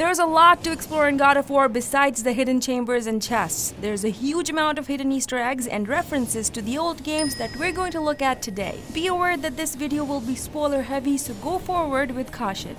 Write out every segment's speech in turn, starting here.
There's a lot to explore in God of War besides the hidden chambers and chests. There's a huge amount of hidden Easter eggs and references to the old games that we're going to look at today. Be aware that this video will be spoiler heavy, so go forward with caution.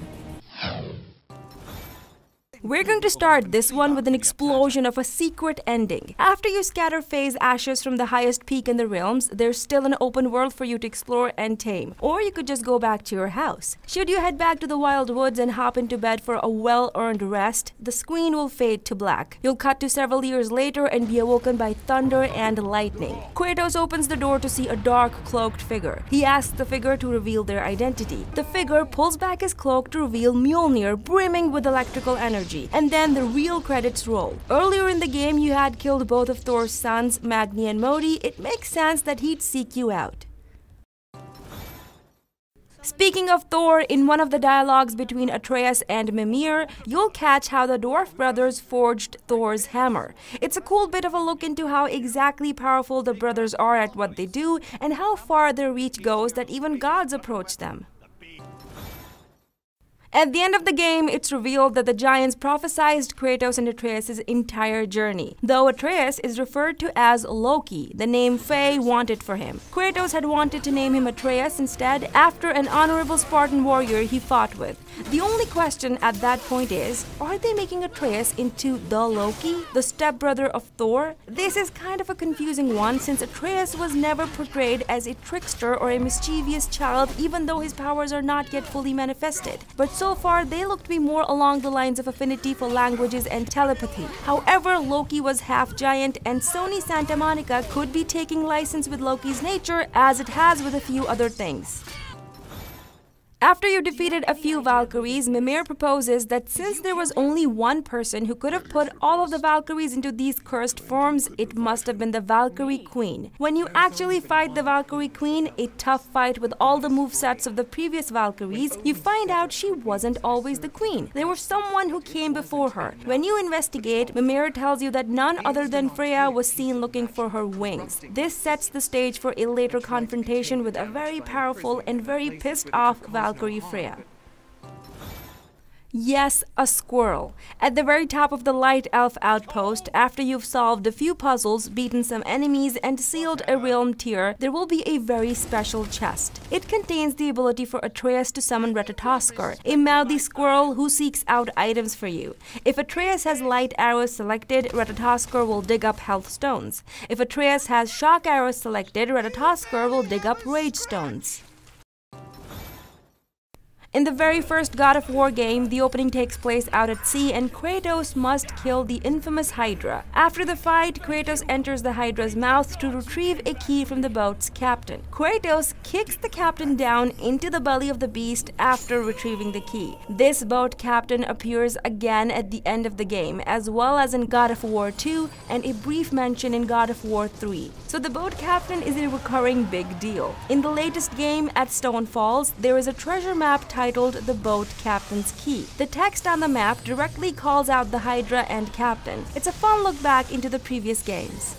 We're going to start this one with an explosion of a secret ending. After you scatter phase ashes from the highest peak in the realms, there's still an open world for you to explore and tame. Or you could just go back to your house. Should you head back to the wild woods and hop into bed for a well-earned rest, the screen will fade to black. You'll cut to several years later and be awoken by thunder and lightning. Kratos opens the door to see a dark, cloaked figure. He asks the figure to reveal their identity. The figure pulls back his cloak to reveal Mjolnir, brimming with electrical energy. And then the real credits roll. Earlier in the game, you had killed both of Thor's sons, Magni and Modi. It makes sense that he'd seek you out. Speaking of Thor, in one of the dialogues between Atreus and Mimir, you'll catch how the dwarf brothers forged Thor's hammer. It's a cool bit of a look into how exactly powerful the brothers are at what they do and how far their reach goes that even gods approach them. At the end of the game, it's revealed that the giants prophesized Kratos and Atreus' entire journey, though Atreus is referred to as Loki, the name Faye wanted for him. Kratos had wanted to name him Atreus instead, after an honorable Spartan warrior he fought with. The only question at that point is, are they making Atreus into the Loki, the stepbrother of Thor? This is kind of a confusing one since Atreus was never portrayed as a trickster or a mischievous child, even though his powers are not yet fully manifested. But so far, they look to be more along the lines of affinity for languages and telepathy. However, Loki was half giant, and Sony Santa Monica could be taking license with Loki's nature as it has with a few other things. After you defeated a few Valkyries, Mimir proposes that since there was only one person who could have put all of the Valkyries into these cursed forms, it must have been the Valkyrie Queen. When you actually fight the Valkyrie Queen, a tough fight with all the movesets of the previous Valkyries, you find out she wasn't always the queen. There was someone who came before her. When you investigate, Mimir tells you that none other than Freya was seen looking for her wings. This sets the stage for a later confrontation with a very powerful and very pissed off Valkyrie Freya. Yes, a squirrel. At the very top of the Light Elf outpost, after you've solved a few puzzles, beaten some enemies, and sealed a realm tier, there will be a very special chest. It contains the ability for Atreus to summon Ratatoskr, a mouthy squirrel who seeks out items for you. If Atreus has light arrows selected, Ratatoskr will dig up health stones. If Atreus has shock arrows selected, Ratatoskr will dig up rage stones. In the very first God of War game, the opening takes place out at sea and Kratos must kill the infamous Hydra. After the fight, Kratos enters the Hydra's mouth to retrieve a key from the boat's captain. Kratos kicks the captain down into the belly of the beast after retrieving the key. This boat captain appears again at the end of the game, as well as in God of War 2 and a brief mention in God of War 3. So the boat captain is a recurring big deal. In the latest game, at Stone Falls, there is a treasure map titled The Boat Captain's Key. The text on the map directly calls out the Hydra and Captain. It's a fun look back into the previous games.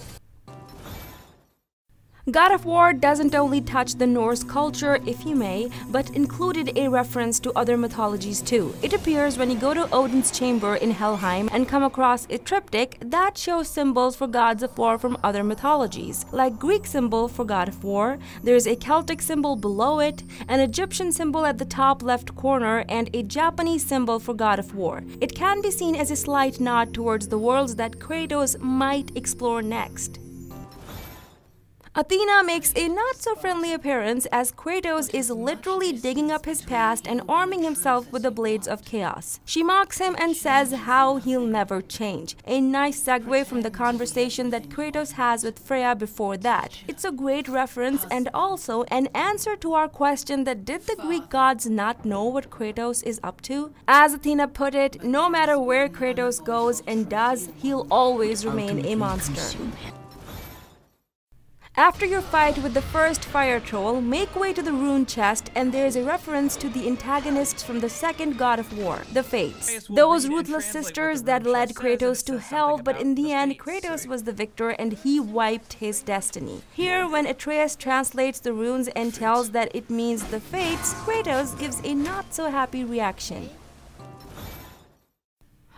God of War doesn't only touch the Norse culture, if you may, but included a reference to other mythologies too. It appears when you go to Odin's chamber in Helheim and come across a triptych that shows symbols for gods of war from other mythologies. Like Greek symbol for God of War, there's a Celtic symbol below it, an Egyptian symbol at the top left corner, and a Japanese symbol for God of War. It can be seen as a slight nod towards the worlds that Kratos might explore next. Athena makes a not-so-friendly appearance as Kratos is literally digging up his past and arming himself with the blades of chaos. She mocks him and says how he'll never change. A nice segue from the conversation that Kratos has with Freya before that. It's a great reference and also an answer to our question that did the Greek gods not know what Kratos is up to? As Athena put it, no matter where Kratos goes and does, he'll always remain a monster. After your fight with the first fire troll, make way to the rune chest and there's a reference to the antagonists from the second God of War, the Fates. Those ruthless sisters that led Kratos to hell, but in the end Kratos was the victor and he wiped his destiny. Here, when Atreus translates the runes and tells that it means the Fates, Kratos gives a not so happy reaction.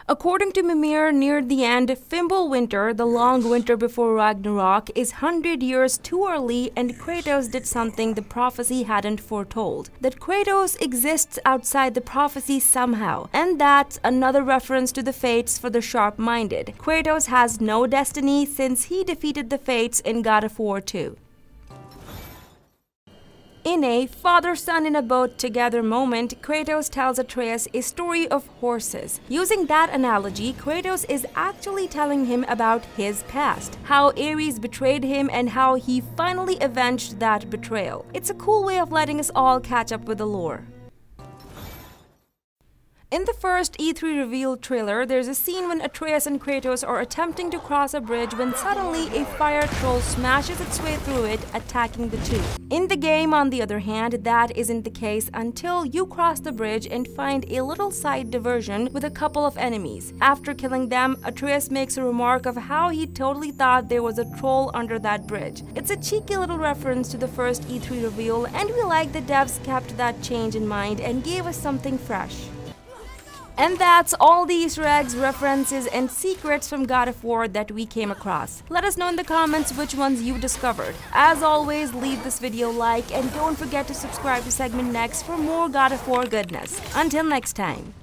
According to Mimir, near the end, Fimbulwinter, the long winter before Ragnarok, is 100 years too early, and Kratos did something the prophecy hadn't foretold. That Kratos exists outside the prophecy somehow, and that's another reference to the fates for the sharp-minded. Kratos has no destiny since he defeated the fates in God of War 2. In a father-son in a boat together moment, Kratos tells Atreus a story of horses. Using that analogy, Kratos is actually telling him about his past, how Ares betrayed him and how he finally avenged that betrayal. It's a cool way of letting us all catch up with the lore. In the first E3 reveal trailer, there's a scene when Atreus and Kratos are attempting to cross a bridge when suddenly a fire troll smashes its way through it, attacking the two. In the game, on the other hand, that isn't the case until you cross the bridge and find a little side diversion with a couple of enemies. After killing them, Atreus makes a remark of how he totally thought there was a troll under that bridge. It's a cheeky little reference to the first E3 reveal, and we like the devs kept that change in mind and gave us something fresh. And that's all the Easter eggs, references, and secrets from God of War that we came across. Let us know in the comments which ones you discovered. As always, leave this video a like and don't forget to subscribe to SegmentNext for more God of War goodness. Until next time.